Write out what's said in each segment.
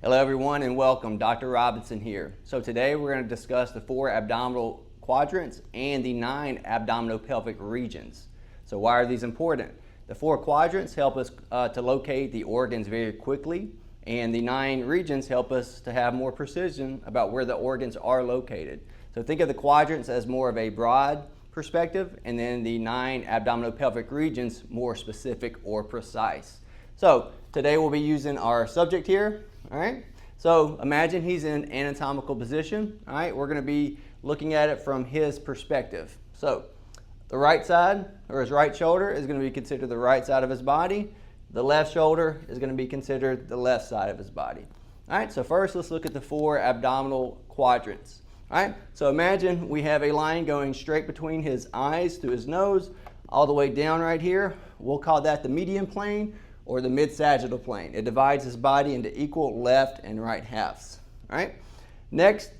Hello everyone and welcome. Dr. Robinson here. So today we're going to discuss the 4 abdominal quadrants and the 9 abdominopelvic regions. So why are these important? The 4 quadrants help us to locate the organs very quickly, and the 9 regions help us to have more precision about where the organs are located. So think of the quadrants as more of a broad perspective, and then the 9 abdominopelvic regions more specific or precise. So today we'll be using our subject here. All right, so imagine he's in anatomical position. All right, we're going to be looking at it from his perspective. So the right side, or his right shoulder, is going to be considered the right side of his body. The left shoulder is going to be considered the left side of his body. All right, so first let's look at the 4 abdominal quadrants. All right, so imagine we have a line going straight between his eyes to his nose, all the way down right here. We'll call that the median plane, or the mid-sagittal plane. It divides his body into equal left and right halves. All right. Next,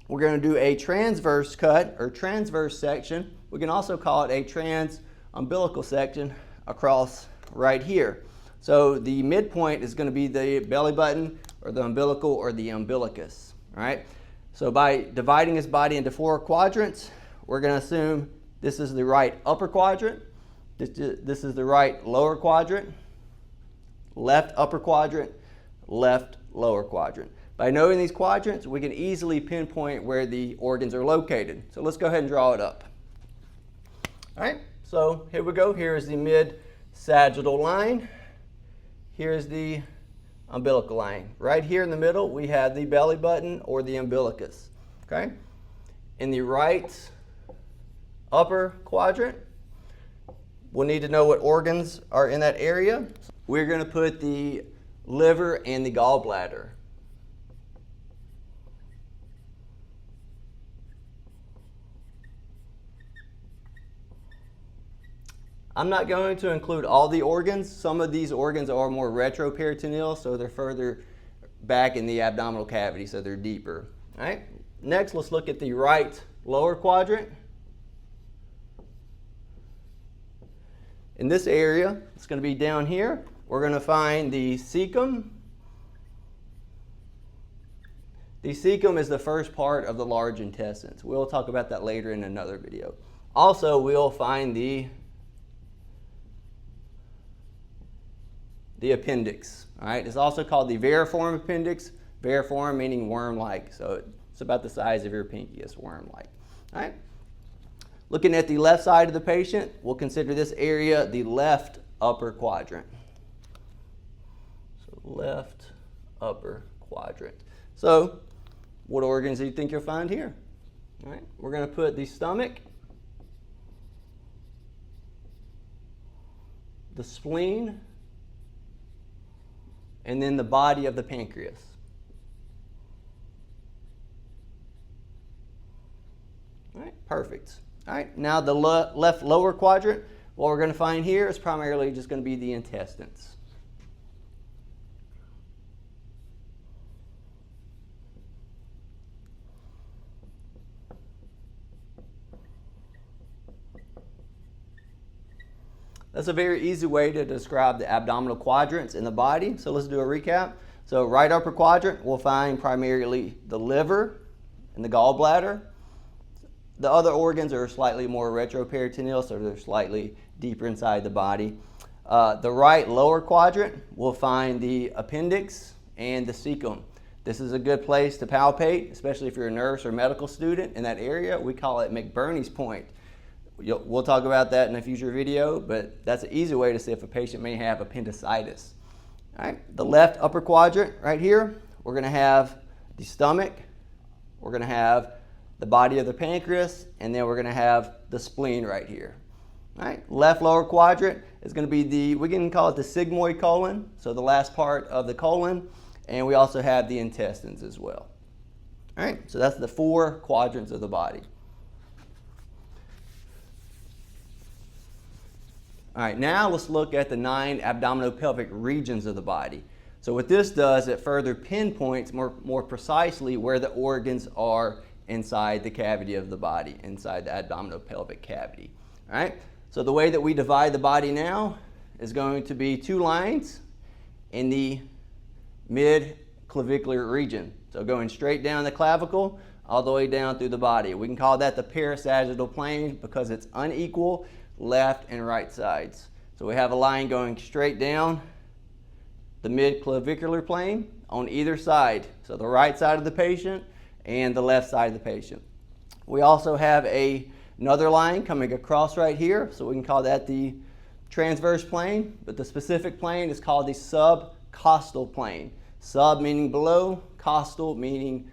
we're going to do a transverse cut or transverse section. We can also call it a trans-umbilical section across right here. So the midpoint is going to be the belly button or the umbilical or the umbilicus. All right. So by dividing his body into 4 quadrants, we're going to assume this is the right upper quadrant, this is the right lower quadrant, left upper quadrant, left lower quadrant. By knowing these quadrants, we can easily pinpoint where the organs are located. So let's go ahead and draw it up. All right, so here we go. Here is the mid-sagittal line. Here's the umbilical line. Right here in the middle, we have the belly button or the umbilicus. Okay? In the right upper quadrant, we'll need to know what organs are in that area. We're going to put the liver and the gallbladder. I'm not going to include all the organs. Some of these organs are more retroperitoneal, so they're further back in the abdominal cavity, so they're deeper. All right. Next, let's look at the right lower quadrant. In this area, it's going to be down here. We're going to find the cecum. The cecum is the first part of the large intestines. We'll talk about that later in another video. Also, we'll find the appendix. All right, it's also called the variform appendix. Variform meaning worm-like, so it's about the size of your pinky. It's worm-like. All right. Looking at the left side of the patient, we'll consider this area the left upper quadrant. So left upper quadrant. So what organs do you think you'll find here? All right, we're going to put the stomach, the spleen, and then the body of the pancreas. All right, perfect. All right, now the left lower quadrant, what we're going to find here is primarily just going to be the intestines. That's a very easy way to describe the abdominal quadrants in the body. So let's do a recap. So right upper quadrant, we'll find primarily the liver and the gallbladder. The other organs are slightly more retroperitoneal, so they're slightly deeper inside the body. The right lower quadrant, we'll find the appendix and the cecum. This is a good place to palpate, especially if you're a nurse or medical student in that area. We call it McBurney's point. We'll talk about that in a future video, but that's an easy way to see if a patient may have appendicitis. All right, the left upper quadrant right here, we're going to have the stomach, we're going to have the body of the pancreas, and then we're going to have the spleen right here. All right, left lower quadrant is going to be we can call it the sigmoid colon, so the last part of the colon, and we also have the intestines as well. All right, so that's the 4 quadrants of the body. All right, now let's look at the 9 abdominopelvic regions of the body. So what this does, it further pinpoints more precisely where the organs are inside the cavity of the body, inside the abdominopelvic cavity. All right, so the way that we divide the body now is going to be 2 lines in the mid clavicular region. So going straight down the clavicle, all the way down through the body. We can call that the parasagittal plane because it's unequal left and right sides. So we have a line going straight down the mid-clavicular plane on either side. So the right side of the patient and the left side of the patient. We also have another line coming across right here, so we can call that the transverse plane, but the specific plane is called the subcostal plane. Sub meaning below, costal meaning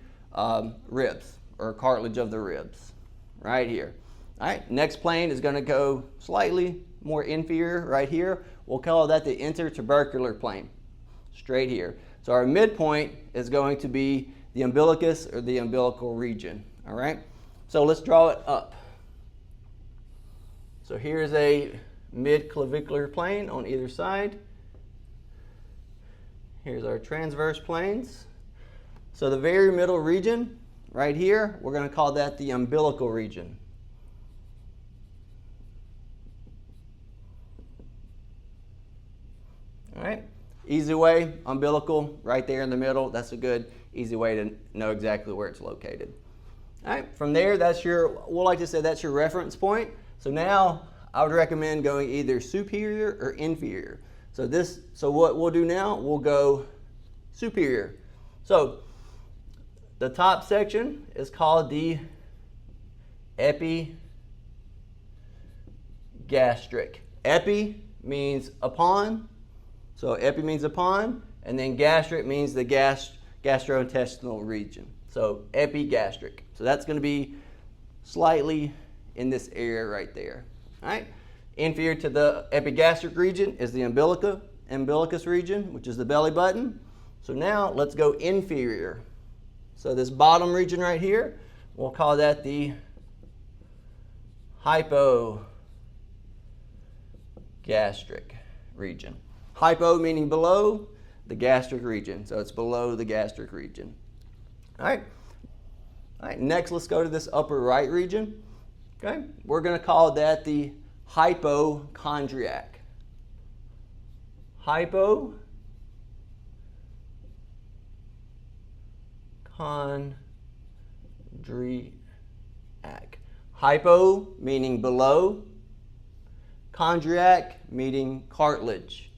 ribs or cartilage of the ribs, right here. All right, next plane is going to go slightly more inferior right here. We'll call that the intertubercular plane, straight here. So our midpoint is going to be the umbilicus or the umbilical region. All right, so let's draw it up. So here's a mid-clavicular plane on either side. Here's our transverse planes. So the very middle region right here, we're going to call that the umbilical region. All right, easy way, umbilical right there in the middle. That's a good, easy way to know exactly where it's located. All right, from there, we'll like to say that's your reference point. So now I would recommend going either superior or inferior. So what we'll do now, we'll go superior. So the top section is called the epigastric. Epi means upon, so epi means upon, and then gastric means the gastrointestinal region. So epigastric. So that's going to be slightly in this area right there. All right. Inferior to the epigastric region is the umbilicus region, which is the belly button. So now let's go inferior. So this bottom region right here, we'll call that the hypogastric region. Hypo meaning below, the gastric region. So it's below the gastric region. All right. All right, next let's go to this upper right region. Okay, we're going to call that the hypochondriac. Hypochondriac. Hypo meaning below, chondriac meaning cartilage.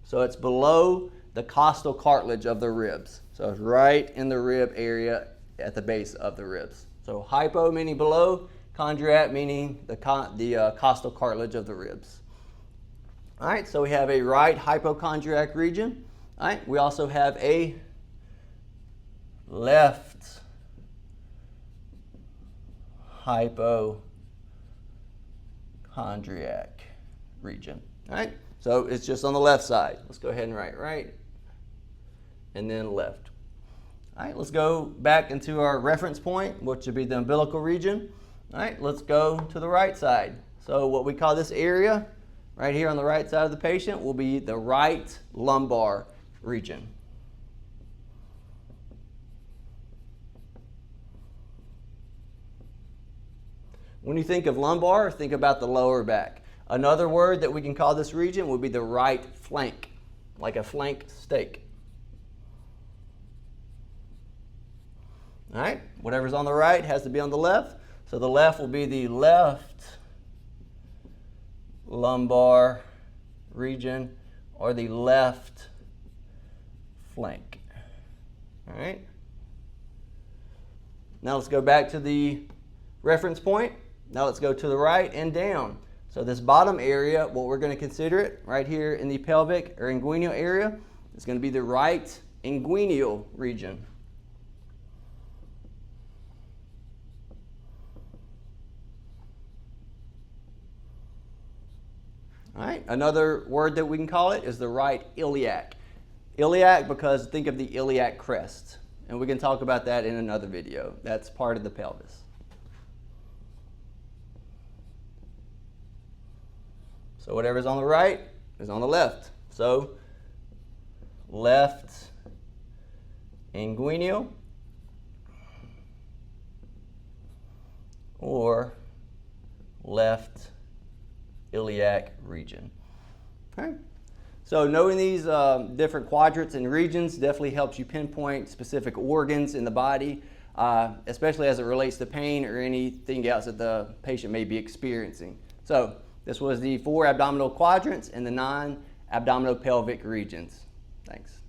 So it's below the costal cartilage of the ribs. So it's right in the rib area at the base of the ribs. So hypo meaning below, chondriac meaning the costal cartilage of the ribs. All right, so we have a right hypochondriac region. All right, we also have a left hypochondriac region. All right, so it's just on the left side. Let's go ahead and write right and then left. All right, let's go back into our reference point, which would be the umbilical region. All right, let's go to the right side. So what we call this area right here on the right side of the patient will be the right lumbar region. When you think of lumbar, think about the lower back. Another word that we can call this region would be the right flank, like a flank steak. All right, whatever's on the right has to be on the left. So the left will be the left lumbar region or the left flank. All right. Now let's go back to the reference point. Now let's go to the right and down. So this bottom area, what we're going to consider it right here in the pelvic or inguinal area, is going to be the right inguinal region. All right, another word that we can call it is the right iliac. Iliac because think of the iliac crest. And we can talk about that in another video. That's part of the pelvis. So whatever's on the right is on the left. So left inguinal or left iliac region. Okay. So knowing these different quadrants and regions definitely helps you pinpoint specific organs in the body, especially as it relates to pain or anything else that the patient may be experiencing. So this was the 4 abdominal quadrants and the 9 abdominopelvic regions. Thanks.